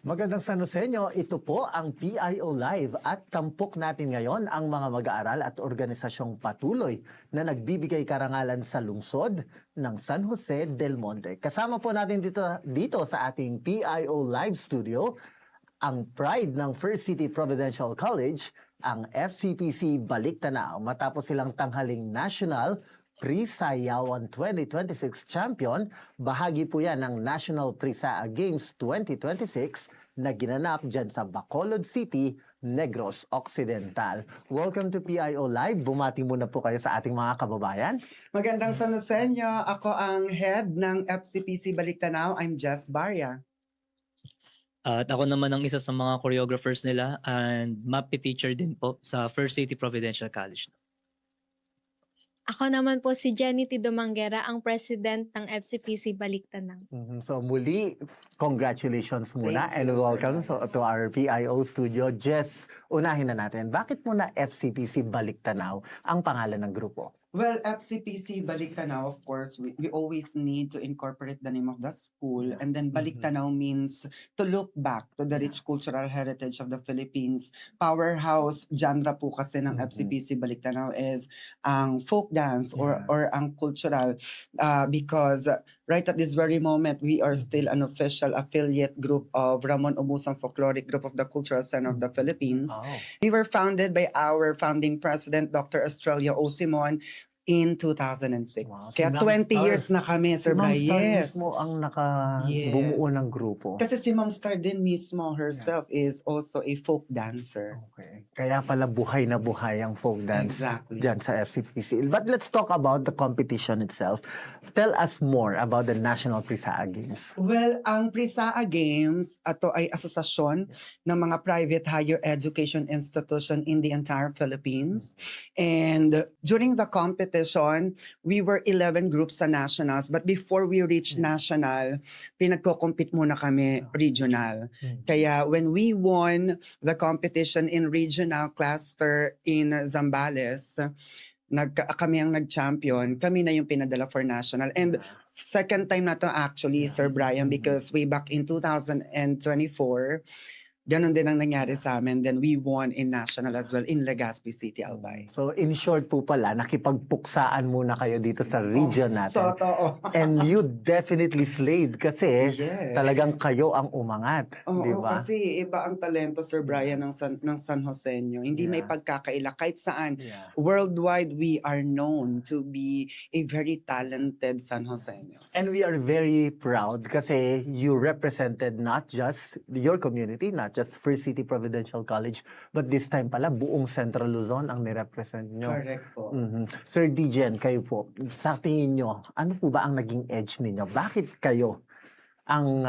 Magandang sanusenyo, ito po ang PIO Live at tampok natin ngayon ang mga mag-aaral at organisasyong patuloy na nagbibigay karangalan sa lungsod ng San Jose del Monte. Kasama po natin dito sa ating PIO Live Studio ang pride ng First City Providential College, ang FCPC Balik-Tanaw, matapos silang tanghaling national Pre-Sayawan 2026 champion. Bahagi po yan ng National Pre-Saya Games 2026 na ginanap dyan sa Bacolod City, Negros Occidental. Welcome to PIO Live. Bumati muna po kayo sa ating mga kababayan. Magandang sanusenyo. Ako ang head ng FCPC Balik-Tanaw. I'm Jess Barya. At ako naman ang isa sa mga choreographers nila and MAPI teacher din po sa First City Providential College. Ako naman po si Jenny T. Domanguera, ang president ng FCPC Balik-Tanaw. So muli, congratulations muna Thank and you, welcome Sir. to our PIO studio. Jess, unahin na natin. Bakit muna FCPC Balik-Tanaw ang pangalan ng grupo? Well, FCPC Balik-Tanaw, of course, we always need to incorporate the name of the school. And then Balik-Tanaw means to look back to the rich cultural heritage of the Philippines. Powerhouse genre po kasi ng FCPC Balik-Tanaw is ang folk dance or ang cultural because right at this very moment, we are still an official affiliate group of Ramon Obusang Folkloric Group of the Cultural Center of the Philippines. Oh. We were founded by our founding president, Dr. Estrella O. Simon, in 2006. Wow, si Kaya Ma'am 20 Star. years na kami, Sir Ma'am Bray. Star Yes. mismo ang nakabumuo Yes. ng grupo. Kasi si Ma'am Star din mismo herself is also a folk dancer. Okay. Kaya pala buhay na buhay ang folk dance Exactly. dyan sa FCPC. But let's talk about the competition itself. Tell us more about the National Pre-Saya Games. Well, ang Pre-Saya Games, ito ay asosasyon ng mga private higher education institution in the entire Philippines. And during the competition, we were 11 groups sa nationals. But before we reached national, pinagko-compete muna kami regional. Kaya when we won the competition in regional cluster in Zambales, kami ang nag-champion, kami na yung pinadala for national. And second time na to actually, Sir Brian, because way back in 2024, ganun din ang nangyari sa amin. Then we won in national as well in Legazpi City, Albay. So in short po pala, nakipagpuksaan muna kayo dito sa region natin. Totoo. And you definitely slayed kasi Yes. talagang kayo ang umangat. Oo, di ba? kasi iba ang talento, Sir Brian, ng San Joseño. Hindi may Yeah. pagkakaila. Kahit saan, Yeah. worldwide, we are known to be a very talented San Joseños. And we are very proud kasi you represented not just your community, not just First City Providential College, but this time pala buong Central Luzon ang nirepresent nyo. Correct po. Sir Dijen, kayo po, sa tingin nyo, ano po ba ang naging edge ninyo? Bakit kayo ang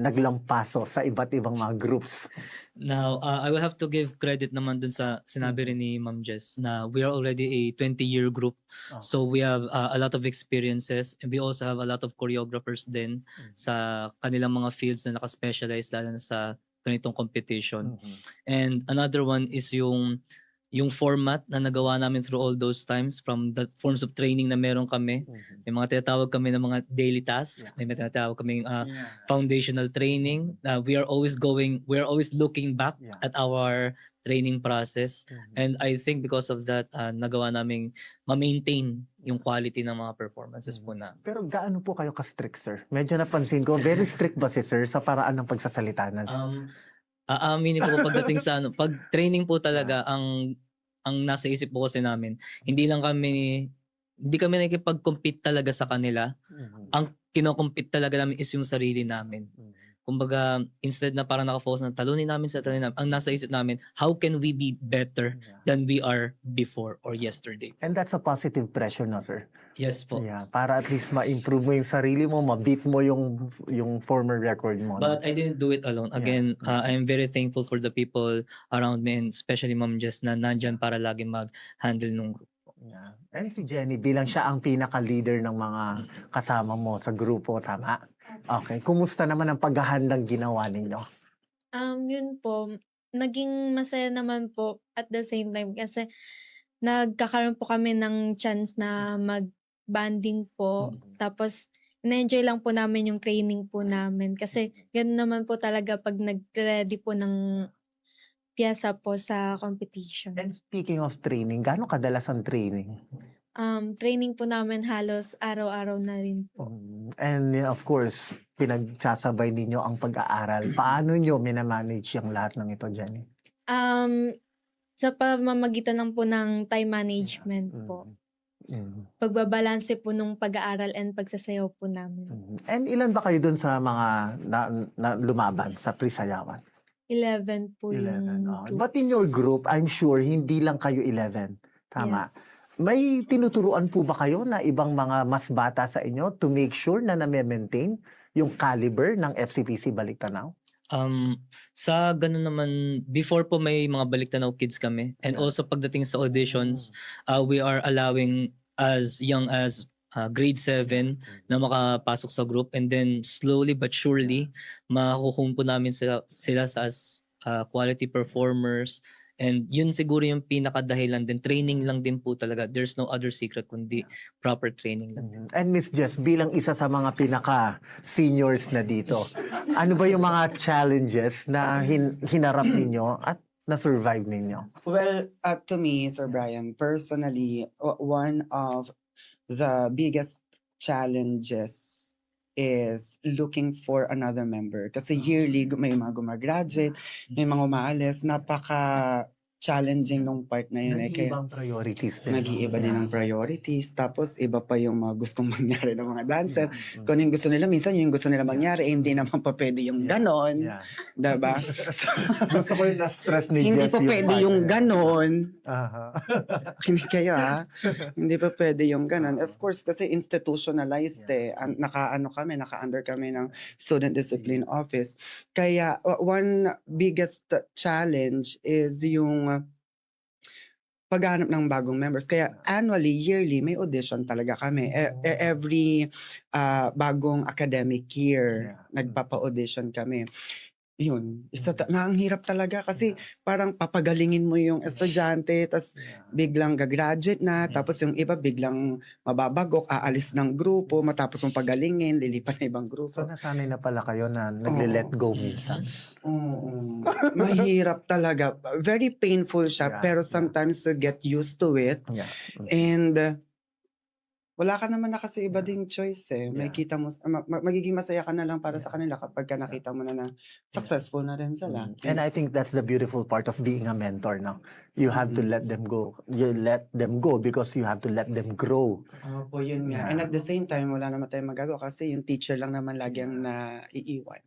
naglampaso sa iba't ibang mga groups? Now, I will have to give credit naman dun sa sinabi rin ni Ma'am Jess na we are already a 20-year group. Oh. So we have a lot of experiences and we also have a lot of choreographers din sa kanilang mga fields na nakaspecialize lalo na sa ganitong competition. And another one is yung format na nagawa namin through all those times from the forms of training na meron kami. May mga tinatawag kami ng mga daily tasks. May tinatawag kami foundational training. We are always looking back at our training process. And I think because of that, nagawa naming ma-maintain yung quality ng mga performances po na. Pero gaano po kayo ka-strict, sir? Medyo napansin ko, very strict ba si sir sa paraan ng pagsasalita na? Aaminin ko po pagdating sa pag training po talaga ang nasa isip po kasi namin, hindi kami nakikipag-compete talaga sa kanila. Ang kino-compete talaga namin is yung sarili namin. Kumbaga, instead na parang nakafocus na talunin namin, ang nasa isip namin, how can we be better than we are before or yesterday? And that's a positive pressure, no, sir? Yes po. Yeah, para at least ma-improve mo yung sarili mo, ma-beat mo yung former record mo. But I didn't do it alone. Again, I am very thankful for the people around me and especially Ma'am Jess na nandyan para lagi mag-handle nung group. Yeah. And si Jenny, bilang siya ang pinaka-leader ng mga kasama mo sa grupo, tama? Okay. Kumusta naman ang paghahandang ginawa ninyo? Yun po, naging masaya naman po at the same time kasi nagkakaroon po kami ng chance na mag-banding po. Tapos na-enjoy lang po namin yung training po namin. Kasi gano'n naman po talaga 'pag nagre-ready po ng piyesa po sa competition. And speaking of training, gaano kadalas ang training? Training po namin halos araw-araw na rin po. And of course, pinagsasabay ninyo ang pag-aaral. Paano nyo minamanage yung lahat ng ito, Jenny? Sa pamamagitan lang po ng time management po. Pagbabalanse po nung pag-aaral and pagsasayaw po namin. And ilan ba kayo dun sa mga na lumaban sa Prisayawan? 11 po 11. yung But in your groups. group, I'm sure hindi lang kayo 11. Tama. Yes. May tinuturuan po ba kayo na ibang mga mas bata sa inyo to make sure na na-maintain yung caliber ng FCPC Baliktanaw? Sa ganun naman, before po may mga Baliktanaw kids kami, and Yeah. also pagdating sa auditions, we are allowing as young as grade 7 na makapasok sa group, and then slowly but surely makukuha po namin sila sa as quality performers. And yun siguro yung pinakadahilan din. Training lang din po talaga. There's no other secret kundi proper training lang din. And Miss Jess, bilang isa sa mga pinaka-seniors na dito, ano ba yung mga challenges na hinarap ninyo at na-survive ninyo? Well, to me, Sir Brian, personally, one of the biggest challenges is looking for another member. Kasi yearly, may mga gumagraduate, may mga umaalis, napaka-challenging nung part na yun. Nag-iibang priorities din. Nag-iiba din ang priorities. Tapos, iba pa yung mga gustong mangyari ng mga dancer. Kung yung gusto nila, minsan yung gusto nila mangyari, hindi naman pa pwede yung ganon. Yeah. Diba? So, Gusto ko yung na-stress ni hindi Jess pa pwede yung partner. ganon. Aha. Hindi kayo hindi pa pwede yung ganon. Of course, kasi institutionalized naka-under kami ng Student Discipline Office. Kaya one biggest challenge is yung paghanap ng bagong members. Kaya annually, yearly, may audition talaga kami. Every bagong academic year, nagpapa-audition kami. Yun, ang hirap talaga kasi parang papagalingin mo yung estudyante, tas biglang gagraduate na, tapos yung iba biglang mababagok, aalis ng grupo, matapos mong pagalingin, lilipat na ibang grupo. So nasanay na pala kayo na nagle-let go minsan. Oo. Mahirap talaga. Very painful siya, Yeah, pero yeah. sometimes you get used to it. Yeah. And wala ka naman na kasi iba ding choice eh. May Yeah. kita mo, magiging masaya ka na lang para sa kanila kapag ka nakita mo na successful na rin sila. And I think that's the beautiful part of being a mentor now. You have to let them go. You let them go because you have to let them grow. Opo, yun nga. Yeah. And at the same time, wala naman tayong magagawa kasi yung teacher lang naman lagi ang naiiwan.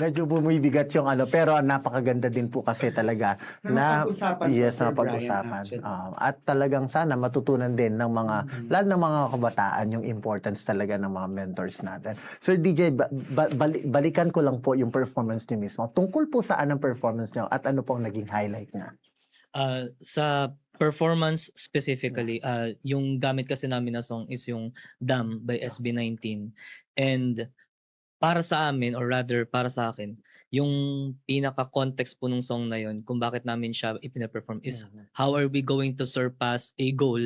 Medyo bumibigat yung pero napakaganda din po kasi talaga na Napag-usapan po, yes, Sir napag-usapan. Brian, actually. At talagang sana matutunan din ng mga lalo ng mga kabataan yung importance talaga ng mga mentors natin. Sir DJ, balikan ko lang po yung performance niyo mismo. Tungkol po saan ang performance niyo at ano pong naging highlight niya? Sa performance specifically, yung gamit kasi namin na song is yung Dam by SB19. And para sa amin, or rather para sa akin, yung pinaka-context po ng song na yun, kung bakit namin siya ipina-perform is how are we going to surpass a goal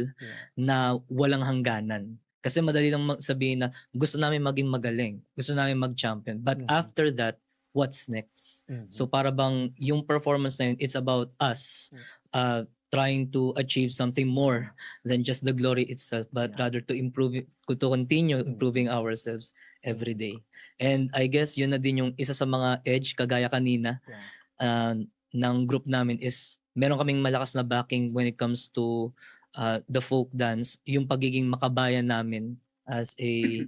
na walang hangganan. Kasi madali lang sabihin na gusto namin maging magaling, gusto namin mag-champion. But after that, what's next? So para bang yung performance na yun, it's about us trying to achieve something more than just the glory itself, but rather to continue improving ourselves every day. And I guess yun na din yung isa sa mga edge, kagaya kanina, ng group namin is meron kaming malakas na backing when it comes to the folk dance, yung pagiging makabayan namin as a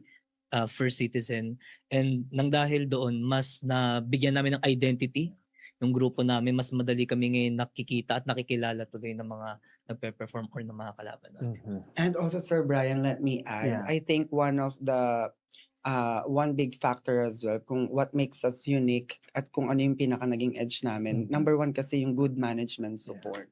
first citizen. And nang dahil doon, mas nabigyan namin ng identity yung grupo namin, mas madali kami ngayon nakikita at nakikilala tuloy ng mga nagpe-perform or ng mga kalaban namin. And also, Sir Brian, let me add, Yeah. I think one of the one big factor as well kung what makes us unique at kung ano yung pinaka naging edge namin. Number one kasi yung good management support.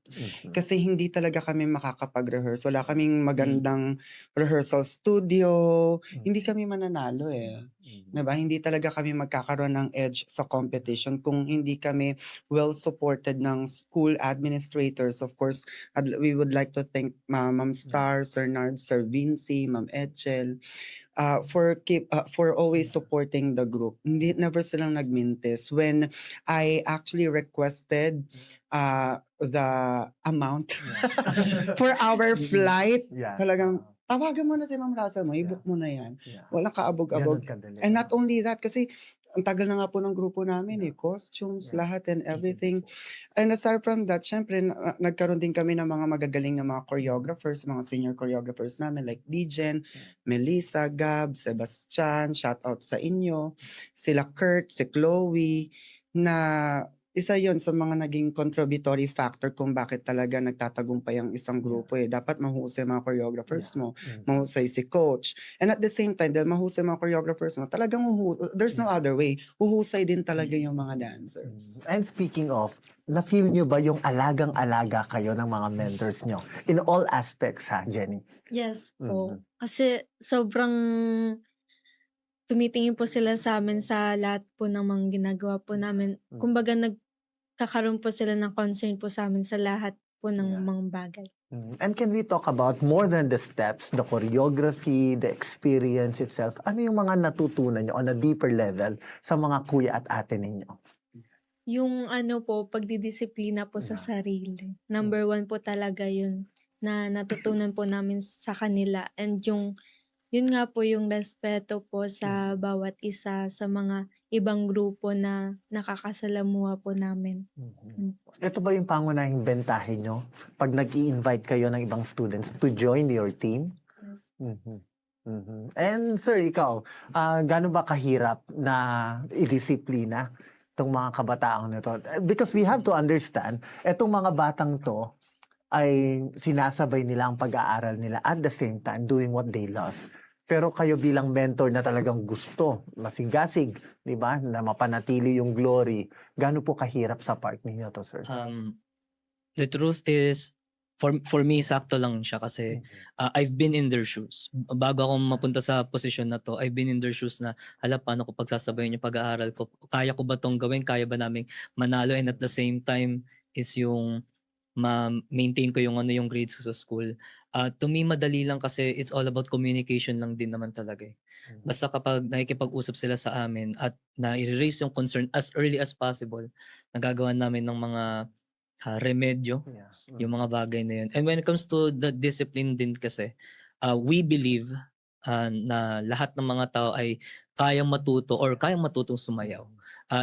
Kasi hindi talaga kami makakapag-rehearse. Wala kaming magandang rehearsal studio. Hindi kami mananalo eh. Diba? Hindi talaga kami magkakaroon ng edge sa competition kung hindi kami well supported ng school administrators. Of course, we would like to thank Ma'am Star, Sir Nard, Sir Vinci, Ma'am Etchel, for always supporting the group. Hindi never silang nagmintis. When I actually requested the amount for our flight, Yeah. talagang tawagan mo na si Ma'am Russell mo, i-book mo na yan. Yeah. Walang kaabog-abog. Ganun kadali. And not only that, kasi ang tagal na nga po ng grupo namin costumes, Yeah. lahat and everything. And aside from that, syempre, nagkaroon din kami ng mga magagaling na mga choreographers, mga senior choreographers namin like Dijen, Melissa, Gab, Sebastian, shout out sa inyo, sila Kurt, si Chloe, na isa yon sa mga naging contributory factor kung bakit talaga nagtatagumpay ang isang grupo Dapat mahusay mga choreographers mo, mahusay si coach. And at the same time, dahil mahusay mga choreographers mo, talagang there's no other way. Huhusay din talaga yung mga dancers. And speaking of, na-feel nyo ba yung alagang-alaga kayo ng mga mentors nyo? In all aspects ha, Jenny? Yes po. Kasi sobrang tumitingin po sila sa amin sa lahat po ng mga ginagawa po namin. Kumbaga nagkakaroon po sila ng concern po sa amin sa lahat po ng mga bagay. And can we talk about more than the steps, the choreography, the experience itself? Ano yung mga natutunan nyo on a deeper level sa mga kuya at ate ninyo? Yung ano po, pagdidisiplina po sa sarili. Number 1 po talaga yun na natutunan po namin sa kanila. And yun nga po yung respeto po sa bawat isa sa mga ibang grupo na nakakasalamuha po namin. Yun po. Ito ba yung pangunahing bentahe nyo pag nag-i-invite kayo ng ibang students to join your team? Yes. And sir, ikaw, gaano ba kahirap na idisiplina itong mga kabataang nito? Because we have to understand, itong mga batang to ay sinasabay nila ang pag-aaral nila at the same time doing what they love. Pero kayo bilang mentor na talagang gusto, masigasig, di ba, na mapanatili yung glory, gaano po kahirap sa part ninyo to, sir? The truth is, for me, sakto lang siya kasi I've been in their shoes. Bago ako mapunta sa posisyon na to, I've been in their shoes na, paano ko pagsasabayin yung pag-aaral ko? Kaya ko ba tong gawin? Kaya ba naming manalo? And at the same time is yung ma-maintain ko yung yung grades ko sa school. To me, madali lang kasi it's all about communication lang din naman talaga eh. Basta kapag nakikipag-usap sila sa amin at na-raise yung concern as early as possible, nagagawa namin ng mga remedyo yung mga bagay na yun. And when it comes to the discipline din kasi, we believe na lahat ng mga tao ay kayang matuto or kayang matutong sumayaw.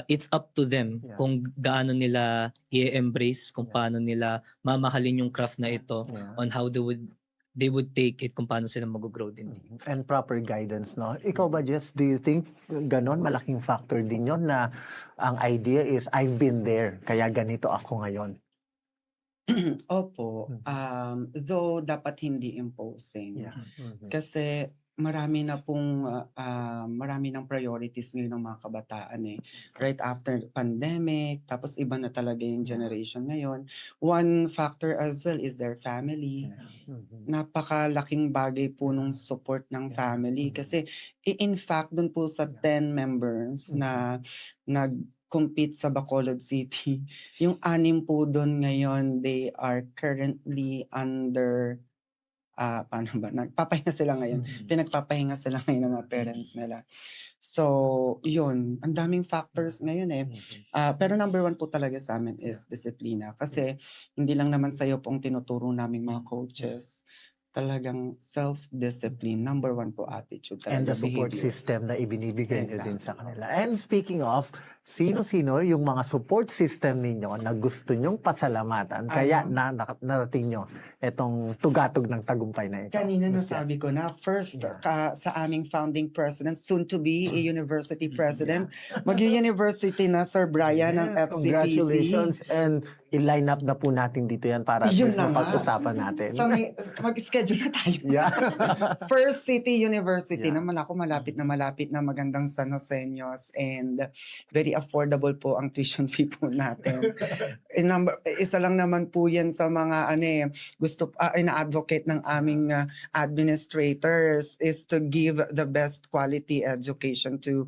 It's up to them kung gaano nila i-embrace, kung paano nila mamahalin yung craft na ito, on how they would take it, kung paano sila mag-grow din. And proper guidance, no? Ikaw ba, Jess, do you think ganon malaking factor din yon na ang idea is I've been there, kaya ganito ako ngayon? Opo. Though dapat hindi imposing. Kasi marami ng priorities ngayon ng mga kabataan right after pandemic, tapos iba na talaga yung generation ngayon. One factor as well is their family. Napakalaking bagay po nung support ng family kasi in fact dun po sa 10 members na nag-compete sa Bacolod City, yung 6 po doon ngayon, they are currently under paano ba? Nagpapahinga sila ngayon. Pinagpapahinga sila ngayon ng mga parents nila. So, yun. Ang daming factors ngayon pero number 1 po talaga sa amin is disiplina. Kasi hindi lang naman sa'yo pong tinuturo naming mga coaches. Talagang self-discipline. Number 1 po attitude. And the Talaga, support behavior. system na ibinibigay nyo din sa Exactly. kanila. And speaking of, sino-sino yung mga support system ninyo na gusto nyong pasalamatan kaya narating nyo itong tugatog ng tagumpay na ito? Kanina Miss nasabi ko na first sa aming founding president, soon to be a university president. Mag-university na Sir Brian ng Yes, FCPC. congratulations. And I-line up na po natin dito yan para at Yun least na nga. mapag-usapan natin. Sa mag-schedule na tayo. Yeah. First City University Yeah. naman ako, malapit na magandang San Joseños, and very affordable po ang tuition fee po natin. Isa lang naman po yan sa mga ina-advocate ng aming administrators is to give the best quality education to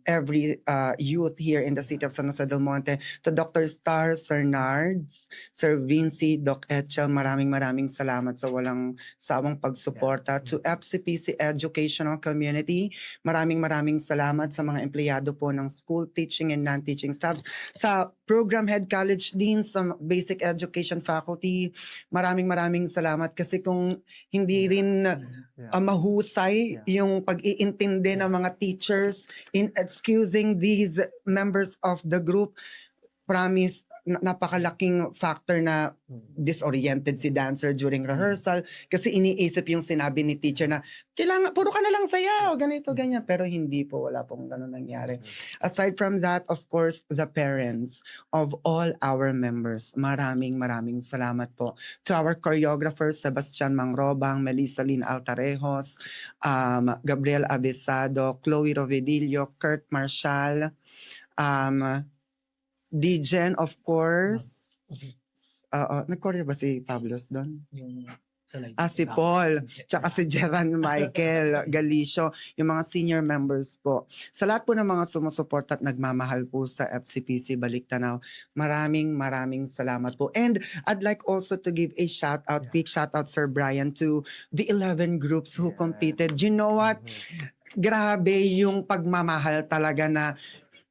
every youth here in the city of San Jose del Monte. To Dr. Star, Sir Nards, Sir Vinci, Doc Etchel, maraming salamat sa walang sawang pagsuporta. To FCPC Educational Community, maraming salamat sa mga empleyado po ng school teaching and non-teaching staffs. Sa program head, college deans, sa basic education faculty, maraming salamat kasi kung hindi rin mahusay yung pag-iintindi ng mga teachers in excusing these members of the group, promise, napakalaking factor na disoriented si dancer during rehearsal kasi iniisip yung sinabi ni teacher na kailangan, puro ka na lang sayaw, ganito, ganyan. Pero hindi po, wala pong ganun nangyari. Aside from that, of course, the parents of all our members, maraming salamat po. To our choreographers, Sebastian Mangrobang, Melissa Lynn Altarejos, Gabriel Abesado, Chloe Rovedillo, Kurt Marshall, Dijen, of course. Nag-choreo ba si Pablos doon? Yung sa live. Si Paul, tsaka si Jeran Michael Galicio, yung mga senior members po. Sa lahat po ng mga sumusuport at nagmamahal po sa FCPC Baliktanaw, maraming salamat po. And I'd like also to give a quick shout out, Sir Brian, to the 11 groups who competed. You know what? Grabe yung pagmamahal talaga na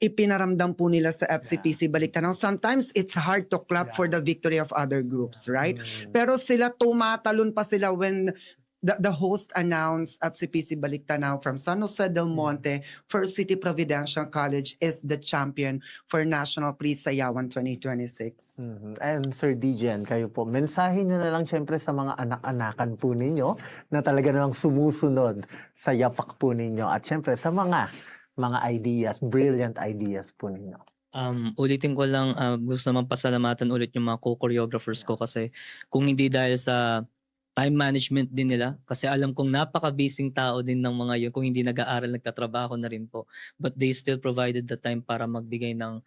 ipinaramdam po nila sa FCPC Baliktanaw. Sometimes it's hard to clap for the victory of other groups, right? Pero sila tumatalon pa sila when the host announced FCPC Baliktanaw from San Jose del Monte, First City Providencial College is the champion for National Prix Sayawan 2026. And Sir Dijen, kayo po, mensahe nyo na lang syempre sa mga anak-anakan po ninyo na talaga namang sumusunod sa yapak po ninyo at syempre sa mga ideas, brilliant ideas po ninyo. Ulitin ko lang, gusto naman pasalamatan ulit yung mga co-choreographers ko kasi kung hindi dahil sa time management din nila, kasi alam kong napaka-busy tao din ng mga yun, kung hindi nag-aaral, nagtatrabaho na rin po. But they still provided the time para magbigay ng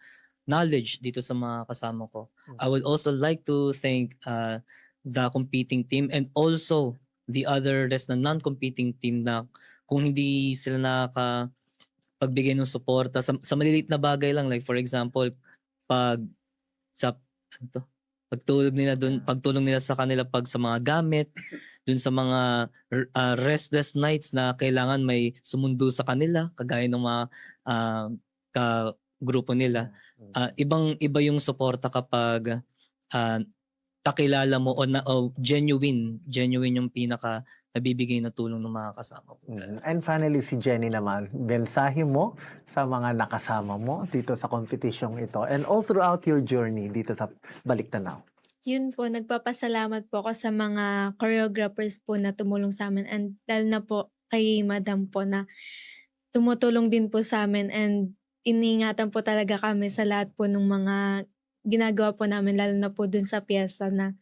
knowledge dito sa mga kasama ko. I would also like to thank the competing team and also the other rest na non-competing team na kung hindi sila pagbigay ng suporta sa maliliit na bagay lang, like for example pagtulong nila sa kanila sa mga gamit, dun sa mga restless nights na kailangan may sumundo sa kanila kagaya ng mga grupo nila. Ibang-iba yung suporta kapag kakilala mo o genuine yung pinaka nabibigay na tulong ng mga kasama ko. And finally, si Jenny naman, mensahe mo sa mga nakasama mo dito sa competition ito and all throughout your journey dito sa Baliktanaw. Yun po, nagpapasalamat po ako sa mga choreographers po na tumulong sa amin and dahil na po kay Madam po na tumutulong din po sa amin and iningatan po talaga kami sa lahat po ng mga ginagawa po namin, lalo na po dun sa piyesa na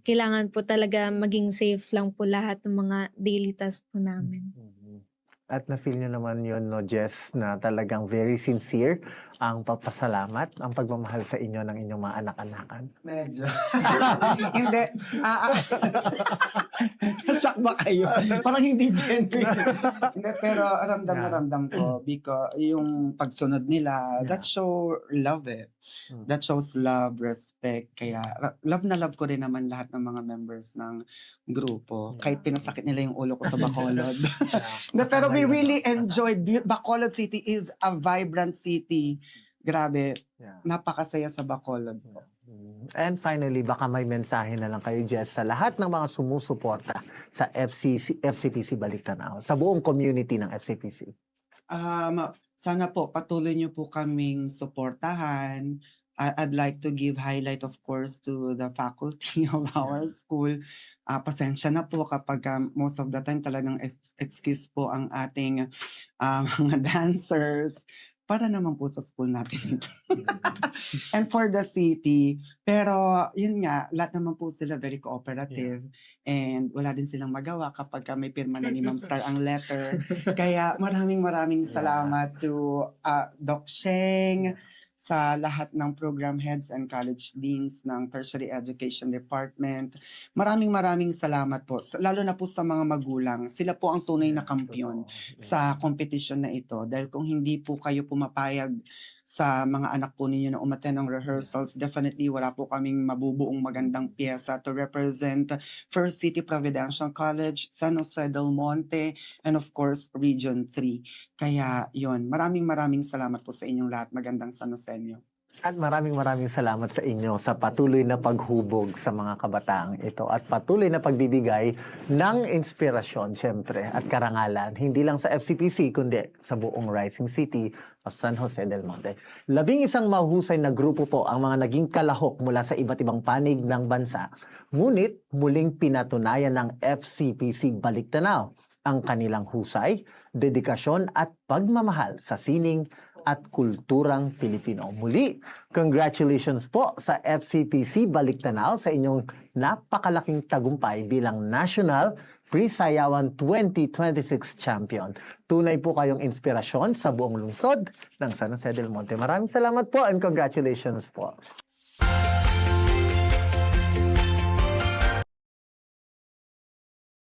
kailangan po talaga maging safe lang po lahat ng mga daily tasks po namin. At na-feel nyo naman yun, no, Jess, na talagang very sincere ang papasalamat, ang pagmamahal sa inyo ng inyong mga anak-anakan. Medyo. Hindi. Shock ba kayo? Parang hindi genuine. Hindi, pero ramdam ko because yung pagsunod nila, that show love it. That shows love, respect. Kaya love na love ko rin naman lahat ng mga members ng grupo. Kahit pinasakit nila yung ulo ko sa Bacolod. Pero we really enjoyed. Bacolod City is a vibrant city. Grabe. Napakasaya sa Bacolod po. And finally, baka may mensahe na lang kayo, Jess, sa lahat ng mga sumusuporta sa FCPC Baliktanaw, sa buong community ng FCPC. Sana po patuloy niyo po kaming suportahan. I'd like to give highlight, of course, to the faculty of our school. Pasensya na po kapag most of the time talagang excuse po ang ating mga dancers. para naman po sa school natin ito. And for the city, pero yun nga, lahat naman po sila very cooperative and wala din silang magawa kapag may pirma na ni Ma'am Star ang letter. Kaya maraming salamat to Doc Sheng, sa lahat ng program heads and college deans ng Tertiary Education Department. Maraming salamat po. Lalo na po sa mga magulang. Sila po ang tunay na kampiyon sa competition na ito. Dahil kung hindi po kayo pumapayag sa mga anak po ninyo na umattend ng rehearsals, definitely wala po kaming mabubuong magandang pyesa to represent First City Providencial College, San Jose del Monte, and of course, Region 3. Kaya yon, maraming salamat po sa inyong lahat. Magandang San Joseño. At maraming salamat sa inyo sa patuloy na paghubog sa mga kabataang ito at patuloy na pagbibigay ng inspirasyon, syempre, at karangalan, hindi lang sa FCPC, kundi sa buong Rising City of San Jose del Monte. 11 mahusay na grupo po ang mga naging kalahok mula sa iba't ibang panig ng bansa. Ngunit muling pinatunayan ng FCPC Baliktanaw ang kanilang husay, dedikasyon at pagmamahal sa sining at kulturang Pilipino. Muli, congratulations po sa FCPC Baliktanaw sa inyong napakalaking tagumpay bilang National Free Sayawan 2026 Champion. Tunay po kayong inspirasyon sa buong lungsod ng San Jose del Monte. Maraming salamat po and congratulations po.